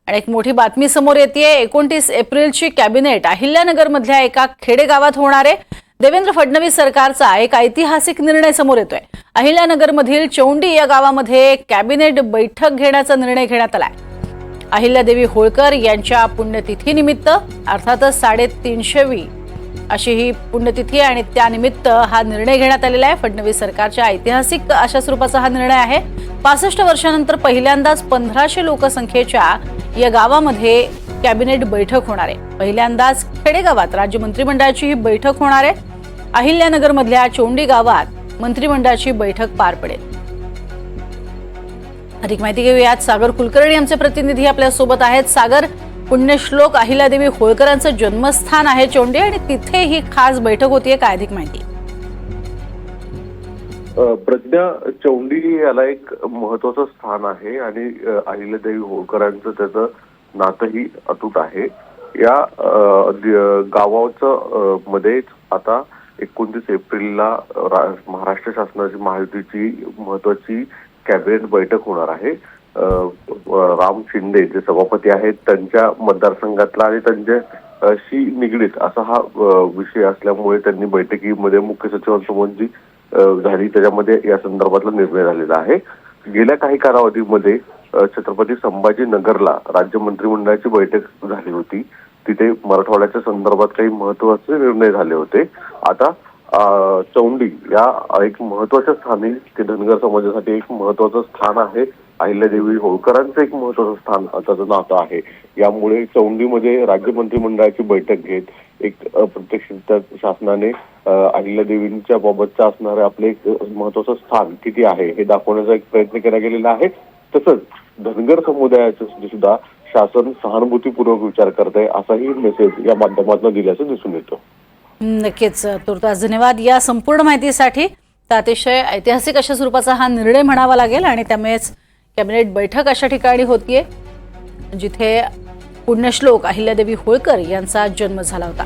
आणि एक मोठी बातमी समोर येतेय। 29 एप्रिलची कॅबिनेट अहिल्यानगर मधल्या एका खेडेगावात होणार आहे। देवेंद्र फडणवीस सरकारचा एक ऐतिहासिक निर्णय समोर येतोय। अहिल्यानगर मधील चौंडी या गावामध्ये कॅबिनेट बैठक घेण्याचा निर्णय घेण्यात आलाय। अहिल्यादेवी होळकर यांच्या पुण्यतिथीनिमित्त अर्थातच 350वी अशी ही पुण्यतिथी आणि त्यानिमित्त हा निर्णय घेण्यात आलेला आहे। फडणवीस सरकारच्या ऐतिहासिक अशा स्वरूपाचा हा निर्णय आहे। 65 वर्षांनंतर पहिल्यांदाच 1500 लोकसंख्येच्या या गावामध्ये कॅबिनेट बैठक होणार आहे। पहिल्यांदाच खेडेगावात राज्य मंत्रिमंडळाची ही बैठक होणार आहे। अहिल्यानगर मधल्या चौंडी गावात मंत्रिमंडळाची बैठक पार पडेल। अधिक माहिती घेऊयात। सागर कुलकर्णी आमचे प्रतिनिधी आपल्या सोबत आहेत। सागर, पुण्यश्लोक अहिल्यादेवी होळकरांचं जन्मस्थान आहे चौंडी आणि तिथे ही खास बैठक होतीये, काय अधिक माहिती? प्रज्ञा, चौंडी याला एक महत्वाचं स्थान आहे आणि अहिल्यादेवी होळकरांचं त्याचं नातंही अतूट आहे। या गावाचं मध्येच आता 29 एप्रिलला महाराष्ट्र शासनाची महायुतीची महत्वाची कॅबिनेट बैठक होणार आहे। राम शिंदे जे सभापती आहेत त्यांच्या मतदारसंघातला आणि त्यांच्याशी निगडीत असा हा विषय असल्यामुळे त्यांनी बैठकीमध्ये मुख्य सचिवांसोबत जी झाली त्याच्यामध्ये या संदर्भातला निर्णय झालेला आहे। गेल्या काही कालावधीमध्ये छत्रपती संभाजीनगरला राज्य मंत्रिमंडळाची बैठक झाली होती। तिथे मराठवाड्याच्या संदर्भात काही महत्वाचे निर्णय झाले होते। आता चौंडी या एक महत्वाच्या स्थानी ते धनगर समाजासाठी एक महत्वाचं स्थान आहे। अहिल्यादेवी होळकरांचं एक महत्वाचं स्थान त्याचं नातं आहे। यामुळे चौंडीमध्ये राज्य मंत्रिमंडळाची बैठक घेत एक प्रत्यक्ष शासनाने अहिल्यादेवींच्या बाबतचं असणारे आपले एक महत्वाचं स्थान किती आहे हे दाखवण्याचा एक प्रयत्न केला गेलेला आहे। तसंच धनगर समुदायाचा सुद्धा शासन सहानुभूतीपूर्वक विचार करत आहे असाही मेसेज या माध्यमातून दिल्याचं दिसून येतं। नक्कीच, तुर्तास धन्यवाद या संपूर्ण माहितीसाठी। अतिशय ऐतिहासिक अशा स्वरूपाचा हा निर्णय म्हणावा लागेल आणि त्यामुळेच कॅबिनेट बैठक अशा ठिकाणी होतीये जिथे पुण्यश्लोक अहिल्यादेवी होळकर यांचा जन्म झाला होता।